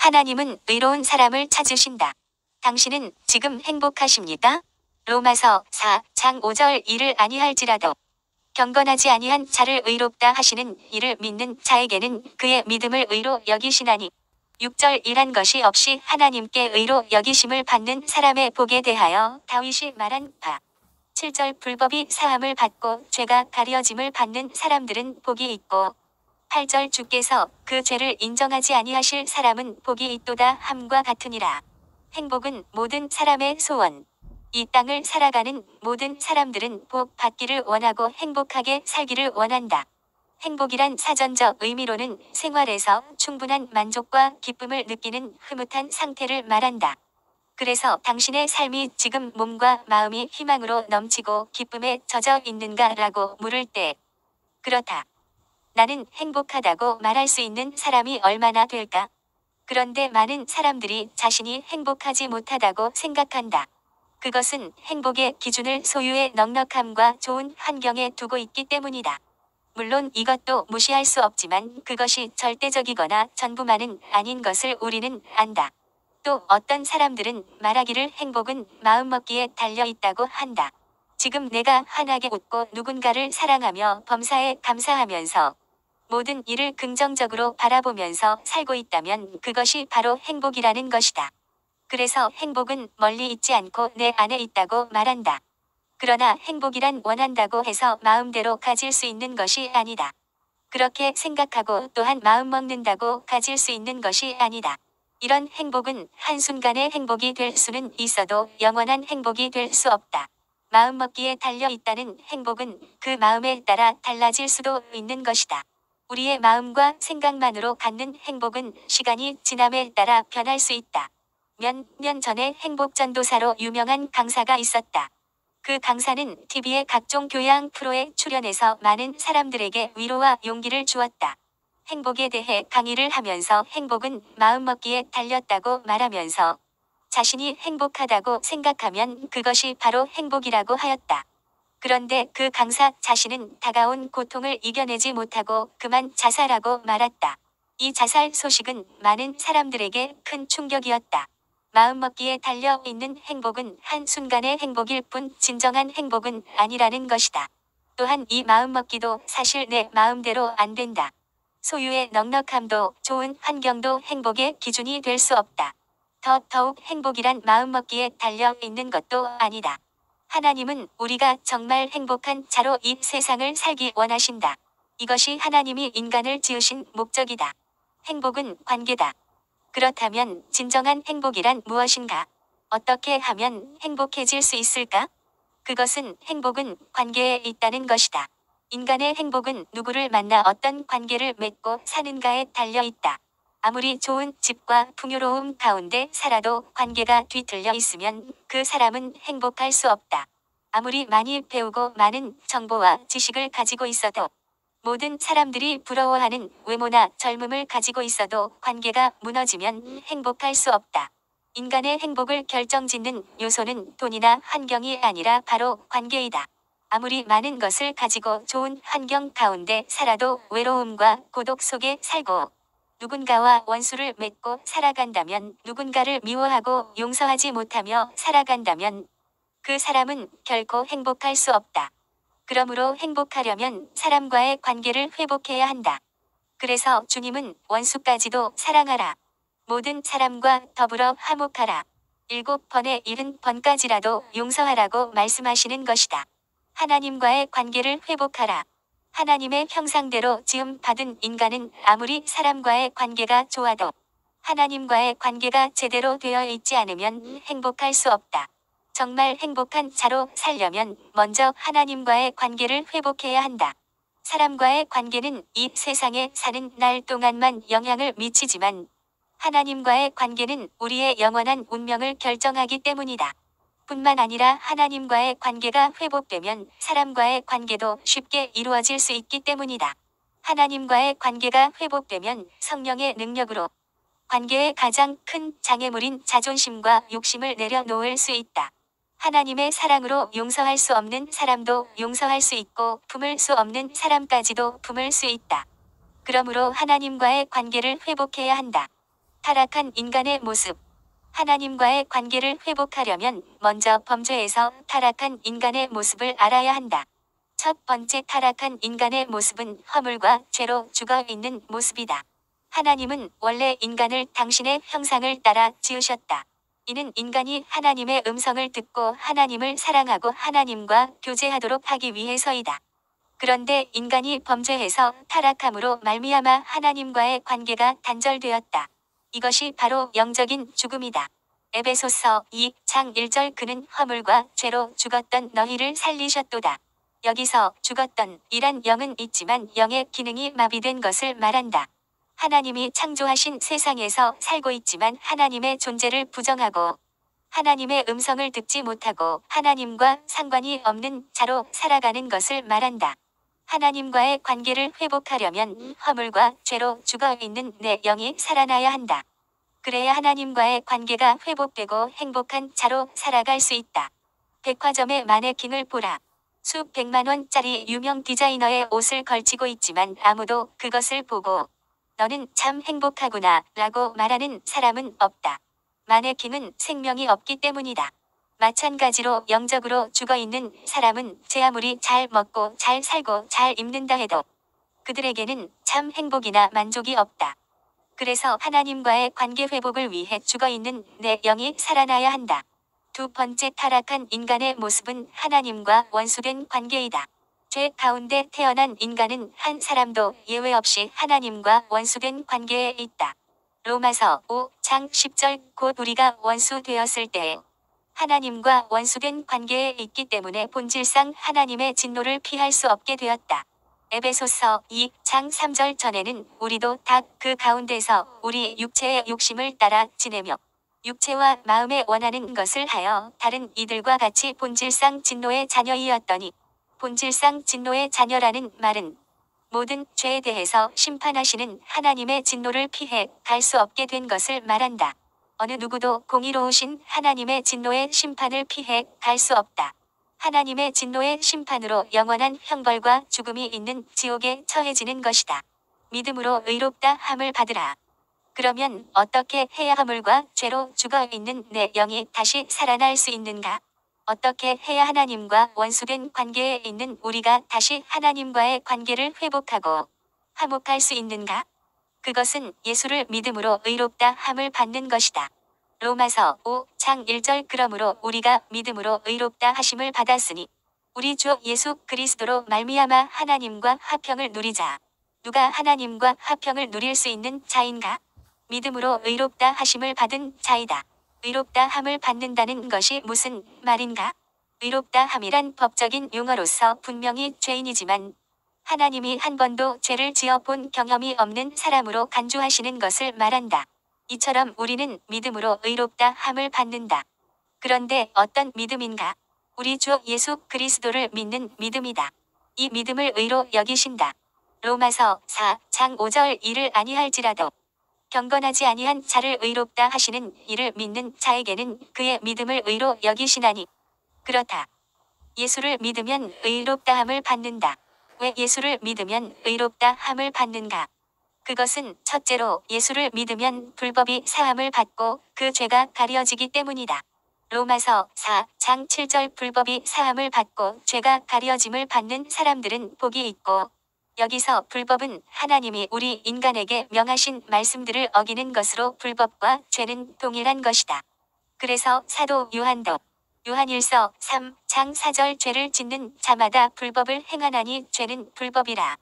하나님은 의로운 사람을 찾으신다. 당신은 지금 행복하십니까? 로마서 4장 5절 이를 아니할지라도 경건하지 아니한 자를 의롭다 하시는 이를 믿는 자에게는 그의 믿음을 의로 여기시나니 6절 일한 것이 없이 하나님께 의로 여기심을 받는 사람의 복에 대하여 다윗이 말한 바 7절 불법이 사함을 받고 죄가 가려짐을 받는 사람들은 복이 있고 8절 주께서 그 죄를 인정하지 아니하실 사람은 복이 있도다 함과 같으니라. 행복은 모든 사람의 소원. 이 땅을 살아가는 모든 사람들은 복 받기를 원하고 행복하게 살기를 원한다. 행복이란 사전적 의미로는 생활에서 충분한 만족과 기쁨을 느끼는 흐뭇한 상태를 말한다. 그래서 당신의 삶이 지금 몸과 마음이 희망으로 넘치고 기쁨에 젖어 있는가라고 물을 때 그렇다. 나는 행복하다고 말할 수 있는 사람이 얼마나 될까? 그런데 많은 사람들이 자신이 행복하지 못하다고 생각한다. 그것은 행복의 기준을 소유의 넉넉함과 좋은 환경에 두고 있기 때문이다. 물론 이것도 무시할 수 없지만 그것이 절대적이거나 전부만은 아닌 것을 우리는 안다. 또 어떤 사람들은 말하기를 행복은 마음먹기에 달려있다고 한다. 지금 내가 환하게 웃고 누군가를 사랑하며 범사에 감사하면서 모든 일을 긍정적으로 바라보면서 살고 있다면 그것이 바로 행복이라는 것이다. 그래서 행복은 멀리 있지 않고 내 안에 있다고 말한다. 그러나 행복이란 원한다고 해서 마음대로 가질 수 있는 것이 아니다. 그렇게 생각하고 또한 마음먹는다고 가질 수 있는 것이 아니다. 이런 행복은 한순간의 행복이 될 수는 있어도 영원한 행복이 될 수 없다. 마음먹기에 달려 있다는 행복은 그 마음에 따라 달라질 수도 있는 것이다. 우리의 마음과 생각만으로 갖는 행복은 시간이 지남에 따라 변할 수 있다. 몇 년 전에 행복전도사로 유명한 강사가 있었다. 그 강사는 TV의 각종 교양 프로에 출연해서 많은 사람들에게 위로와 용기를 주었다. 행복에 대해 강의를 하면서 행복은 마음먹기에 달렸다고 말하면서 자신이 행복하다고 생각하면 그것이 바로 행복이라고 하였다. 그런데 그 강사 자신은 다가온 고통을 이겨내지 못하고 그만 자살하고 말았다. 이 자살 소식은 많은 사람들에게 큰 충격이었다. 마음먹기에 달려 있는 행복은 한순간의 행복일 뿐 진정한 행복은 아니라는 것이다. 또한 이 마음먹기도 사실 내 마음대로 안 된다. 소유의 넉넉함도 좋은 환경도 행복의 기준이 될 수 없다. 더욱 행복이란 마음먹기에 달려 있는 것도 아니다. 하나님은 우리가 정말 행복한 자로 이 세상을 살기 원하신다. 이것이 하나님이 인간을 지으신 목적이다. 행복은 관계다. 그렇다면 진정한 행복이란 무엇인가? 어떻게 하면 행복해질 수 있을까? 그것은 행복은 관계에 있다는 것이다. 인간의 행복은 누구를 만나 어떤 관계를 맺고 사는가에 달려 있다. 아무리 좋은 집과 풍요로움 가운데 살아도 관계가 뒤틀려 있으면 그 사람은 행복할 수 없다. 아무리 많이 배우고 많은 정보와 지식을 가지고 있어도 모든 사람들이 부러워하는 외모나 젊음을 가지고 있어도 관계가 무너지면 행복할 수 없다. 인간의 행복을 결정짓는 요소는 돈이나 환경이 아니라 바로 관계이다. 아무리 많은 것을 가지고 좋은 환경 가운데 살아도 외로움과 고독 속에 살고 누군가와 원수를 맺고 살아간다면 누군가를 미워하고 용서하지 못하며 살아간다면 그 사람은 결코 행복할 수 없다. 그러므로 행복하려면 사람과의 관계를 회복해야 한다. 그래서 주님은 원수까지도 사랑하라. 모든 사람과 더불어 화목하라. 7번에 70번까지라도 용서하라고 말씀하시는 것이다. 하나님과의 관계를 회복하라. 하나님의 형상대로 지음 받은 인간은 아무리 사람과의 관계가 좋아도 하나님과의 관계가 제대로 되어 있지 않으면 행복할 수 없다. 정말 행복한 자로 살려면 먼저 하나님과의 관계를 회복해야 한다. 사람과의 관계는 이 세상에 사는 날 동안만 영향을 미치지만 하나님과의 관계는 우리의 영원한 운명을 결정하기 때문이다. 뿐만 아니라 하나님과의 관계가 회복되면 사람과의 관계도 쉽게 이루어질 수 있기 때문이다. 하나님과의 관계가 회복되면 성령의 능력으로 관계의 가장 큰 장애물인 자존심과 욕심을 내려놓을 수 있다. 하나님의 사랑으로 용서할 수 없는 사람도 용서할 수 있고 품을 수 없는 사람까지도 품을 수 있다. 그러므로 하나님과의 관계를 회복해야 한다. 타락한 인간의 모습. 하나님과의 관계를 회복하려면 먼저 범죄에서 타락한 인간의 모습을 알아야 한다. 첫 번째 타락한 인간의 모습은 허물과 죄로 죽어 있는 모습이다. 하나님은 원래 인간을 당신의 형상을 따라 지으셨다. 이는 인간이 하나님의 음성을 듣고 하나님을 사랑하고 하나님과 교제하도록 하기 위해서이다. 그런데 인간이 범죄해서 타락함으로 말미암아 하나님과의 관계가 단절되었다. 이것이 바로 영적인 죽음이다. 에베소서 2장 1절 그는 허물과 죄로 죽었던 너희를 살리셨도다. 여기서 죽었던 이란 영은 있지만 영의 기능이 마비된 것을 말한다. 하나님이 창조하신 세상에서 살고 있지만 하나님의 존재를 부정하고 하나님의 음성을 듣지 못하고 하나님과 상관이 없는 자로 살아가는 것을 말한다. 하나님과의 관계를 회복하려면 허물과 죄로 죽어 있는 내 영이 살아나야 한다. 그래야 하나님과의 관계가 회복되고 행복한 자로 살아갈 수 있다. 백화점의 마네킹을 보라. 수백만 원짜리 유명 디자이너의 옷을 걸치고 있지만 아무도 그것을 보고 너는 참 행복하구나 라고 말하는 사람은 없다. 마네킹은 생명이 없기 때문이다. 마찬가지로 영적으로 죽어있는 사람은 제 아무리 잘 먹고 잘 살고 잘 입는다 해도 그들에게는 참 행복이나 만족이 없다. 그래서 하나님과의 관계 회복을 위해 죽어있는 내 영이 살아나야 한다. 두 번째 타락한 인간의 모습은 하나님과 원수된 관계이다. 죄 가운데 태어난 인간은 한 사람도 예외 없이 하나님과 원수된 관계에 있다. 로마서 5장 10절 곧 우리가 원수 되었을 때에 하나님과 원수된 관계에 있기 때문에 본질상 하나님의 진노를 피할 수 없게 되었다. 에베소서 2장 3절 전에는 우리도 다 그 가운데서 우리 육체의 욕심을 따라 지내며 육체와 마음에 원하는 것을 하여 다른 이들과 같이 본질상 진노의 자녀이었더니 본질상 진노의 자녀라는 말은 모든 죄에 대해서 심판하시는 하나님의 진노를 피해 갈 수 없게 된 것을 말한다. 어느 누구도 공의로우신 하나님의 진노의 심판을 피해 갈 수 없다. 하나님의 진노의 심판으로 영원한 형벌과 죽음이 있는 지옥에 처해지는 것이다. 믿음으로 의롭다 함을 받으라. 그러면 어떻게 해야 허물과 죄로 죽어 있는 내 영이 다시 살아날 수 있는가? 어떻게 해야 하나님과 원수된 관계에 있는 우리가 다시 하나님과의 관계를 회복하고 화목할 수 있는가? 그것은 예수를 믿음으로 의롭다 함을 받는 것이다. 로마서 5장 1절 그러므로 우리가 믿음으로 의롭다 하심을 받았으니 우리 주 예수 그리스도로 말미암아 하나님과 화평을 누리자. 누가 하나님과 화평을 누릴 수 있는 자인가? 믿음으로 의롭다 하심을 받은 자이다. 의롭다 함을 받는다는 것이 무슨 말인가? 의롭다 함이란 법적인 용어로서 분명히 죄인이지만 하나님이 한 번도 죄를 지어 본 경험이 없는 사람으로 간주하시는 것을 말한다. 이처럼 우리는 믿음으로 의롭다 함을 받는다. 그런데 어떤 믿음인가? 우리 주 예수 그리스도를 믿는 믿음이다. 이 믿음을 의로 여기신다. 로마서 4장 5절 이를 아니할지라도 경건하지 아니한 자를 의롭다 하시는 이를 믿는 자에게는 그의 믿음을 의로 여기시나니 그렇다. 예수를 믿으면 의롭다 함을 받는다. 왜 예수를 믿으면 의롭다 함을 받는가? 그것은 첫째로 예수를 믿으면 불법이 사함을 받고 그 죄가 가려지기 때문이다. 로마서 4장 7절 불법이 사함을 받고 죄가 가려짐을 받는 사람들은 복이 있고 여기서 불법은 하나님이 우리 인간에게 명하신 말씀들을 어기는 것으로 불법과 죄는 동일한 것이다. 그래서 사도 요한도 요한일서 3장 4절 죄를 짓는 자마다 불법을 행하나니 죄는 불법이라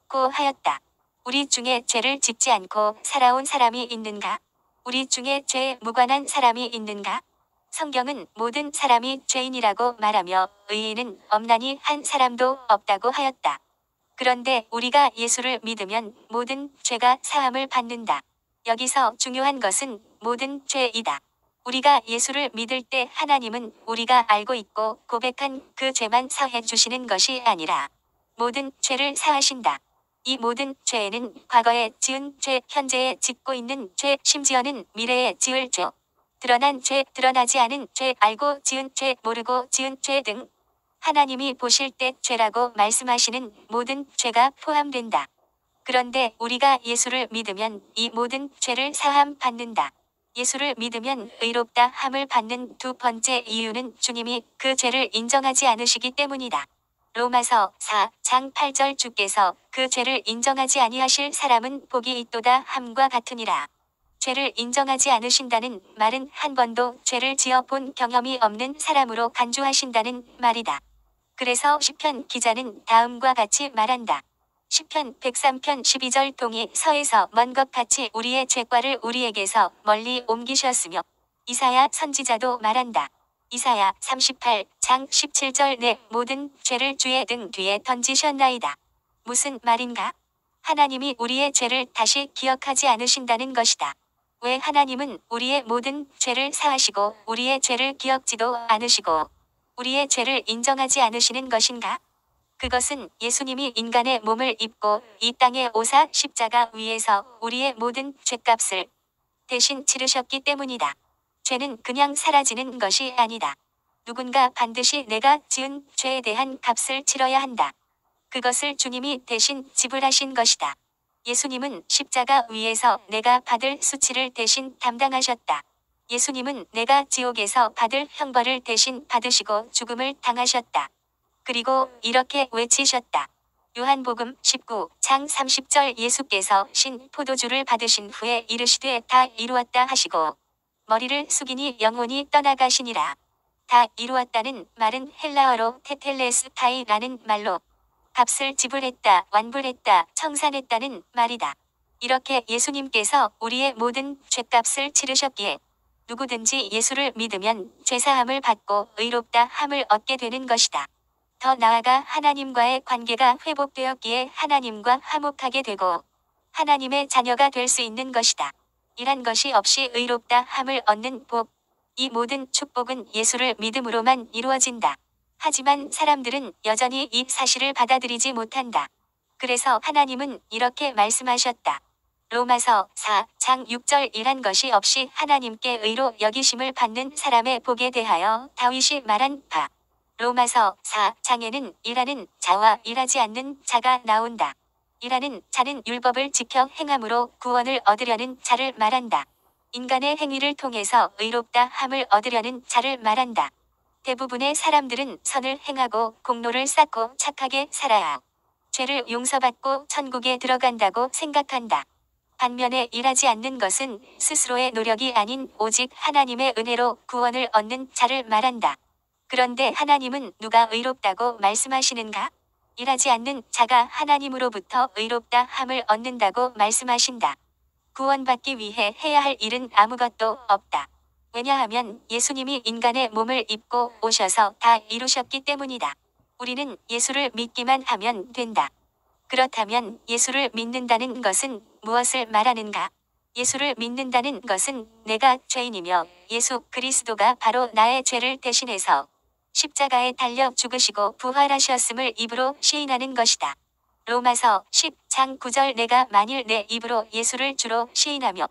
고 하였다. 우리 중에 죄를 짓지 않고 살아온 사람이 있는가? 우리 중에 죄에 무관한 사람이 있는가? 성경은 모든 사람이 죄인이라고 말하며 의인은 없나니 한 사람도 없다고 하였다. 그런데 우리가 예수를 믿으면 모든 죄가 사함을 받는다. 여기서 중요한 것은 모든 죄이다. 우리가 예수를 믿을 때 하나님은 우리가 알고 있고 고백한 그 죄만 사해 주시는 것이 아니라 모든 죄를 사하신다. 이 모든 죄에는 과거에 지은 죄, 현재에 짓고 있는 죄, 심지어는 미래에 지을 죄, 드러난 죄, 드러나지 않은 죄, 알고 지은 죄, 모르고 지은 죄 등 하나님이 보실 때 죄라고 말씀하시는 모든 죄가 포함된다. 그런데 우리가 예수를 믿으면 이 모든 죄를 사함 받는다. 예수를 믿으면 의롭다 함을 받는 두 번째 이유는 주님이 그 죄를 인정하지 않으시기 때문이다. 로마서 4장 8절 주께서 그 죄를 인정하지 아니하실 사람은 복이 있도다 함과 같으니라. 죄를 인정하지 않으신다는 말은 한 번도 죄를 지어 본 경험이 없는 사람으로 간주하신다는 말이다. 그래서 시편 기자는 다음과 같이 말한다. 시편 103편 12절 동이 서에서 먼 것 같이 우리의 죄과를 우리에게서 멀리 옮기셨으며 이사야 선지자도 말한다. 이사야 38장 17절 내 모든 죄를 주의 등 뒤에 던지셨나이다. 무슨 말인가? 하나님이 우리의 죄를 다시 기억하지 않으신다는 것이다. 왜 하나님은 우리의 모든 죄를 사하시고 우리의 죄를 기억지도 않으시고 우리의 죄를 인정하지 않으시는 것인가? 그것은 예수님이 인간의 몸을 입고 이 땅에 오사 십자가 위에서 우리의 모든 죄값을 대신 치르셨기 때문이다. 죄는 그냥 사라지는 것이 아니다. 누군가 반드시 내가 지은 죄에 대한 값을 치러야 한다. 그것을 주님이 대신 지불하신 것이다. 예수님은 십자가 위에서 내가 받을 수치를 대신 담당하셨다. 예수님은 내가 지옥에서 받을 형벌을 대신 받으시고 죽음을 당하셨다. 그리고 이렇게 외치셨다. 요한복음 19장 30절 예수께서 신 포도주를 받으신 후에 이르시되 다 이루었다 하시고 머리를 숙이니 영혼이 떠나가시니라. 다 이루었다는 말은 헬라어로 테텔레스타이라는 말로 값을 지불했다, 완불했다, 청산했다는 말이다. 이렇게 예수님께서 우리의 모든 죄값을 치르셨기에 누구든지 예수를 믿으면 죄사함을 받고 의롭다 함을 얻게 되는 것이다. 더 나아가 하나님과의 관계가 회복되었기에 하나님과 화목하게 되고 하나님의 자녀가 될 수 있는 것이다. 이란 것이 없이 의롭다 함을 얻는 복. 이 모든 축복은 예수를 믿음으로만 이루어진다. 하지만 사람들은 여전히 이 사실을 받아들이지 못한다. 그래서 하나님은 이렇게 말씀하셨다. 로마서 4장 6절 이란 것이 없이 하나님께 의로 여기심을 받는 사람의 복에 대하여 다윗이 말한 바. 로마서 4장에는 이라는 자와 일하지 않는 자가 나온다. 이라는 자는 율법을 지켜 행함으로 구원을 얻으려는 자를 말한다. 인간의 행위를 통해서 의롭다 함을 얻으려는 자를 말한다. 대부분의 사람들은 선을 행하고 공로를 쌓고 착하게 살아야 죄를 용서받고 천국에 들어간다고 생각한다. 반면에 일하지 않는 것은 스스로의 노력이 아닌 오직 하나님의 은혜로 구원을 얻는 자를 말한다. 그런데 하나님은 누가 의롭다고 말씀하시는가? 일하지 않는 자가 하나님으로부터 의롭다 함을 얻는다고 말씀하신다. 구원받기 위해 해야 할 일은 아무것도 없다. 왜냐하면 예수님이 인간의 몸을 입고 오셔서 다 이루셨기 때문이다. 우리는 예수를 믿기만 하면 된다. 그렇다면 예수를 믿는다는 것은 무엇을 말하는가? 예수를 믿는다는 것은 내가 죄인이며 예수 그리스도가 바로 나의 죄를 대신해서 십자가에 달려 죽으시고 부활하셨음을 입으로 시인하는 것이다. 로마서 10장 9절 내가 만일 내 입으로 예수를 주로 시인하며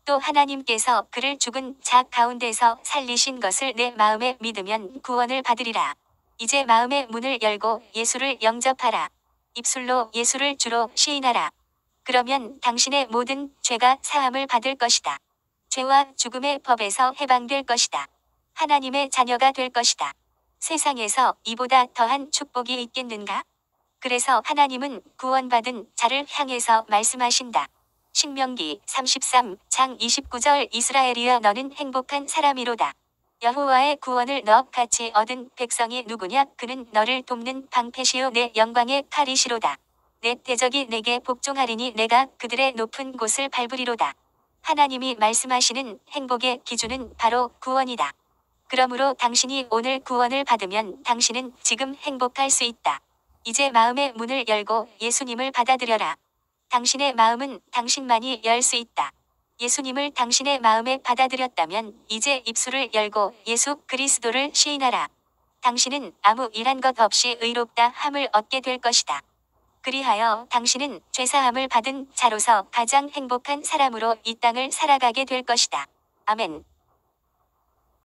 또 하나님께서 그를 죽은 자 가운데서 살리신 것을 내 마음에 믿으면 구원을 받으리라. 이제 마음의 문을 열고 예수를 영접하라. 입술로 예수를 주로 시인하라. 그러면 당신의 모든 죄가 사함을 받을 것이다. 죄와 죽음의 법에서 해방될 것이다. 하나님의 자녀가 될 것이다. 세상에서 이보다 더한 축복이 있겠는가? 그래서 하나님은 구원받은 자를 향해서 말씀하신다. 신명기 33장 29절 이스라엘이여 너는 행복한 사람이로다. 여호와의 구원을 너 같이 얻은 백성이 누구냐? 그는 너를 돕는 방패시요 내 영광의 칼이시로다. 내 대적이 내게 복종하리니 내가 그들의 높은 곳을 밟으리로다. 하나님이 말씀하시는 행복의 기준은 바로 구원이다. 그러므로 당신이 오늘 구원을 받으면 당신은 지금 행복할 수 있다. 이제 마음의 문을 열고 예수님을 받아들여라. 당신의 마음은 당신만이 열 수 있다. 예수님을 당신의 마음에 받아들였다면 이제 입술을 열고 예수 그리스도를 시인하라. 당신은 아무 일한 것 없이 의롭다 함을 얻게 될 것이다. 그리하여 당신은 죄사함을 받은 자로서 가장 행복한 사람으로 이 땅을 살아가게 될 것이다. 아멘.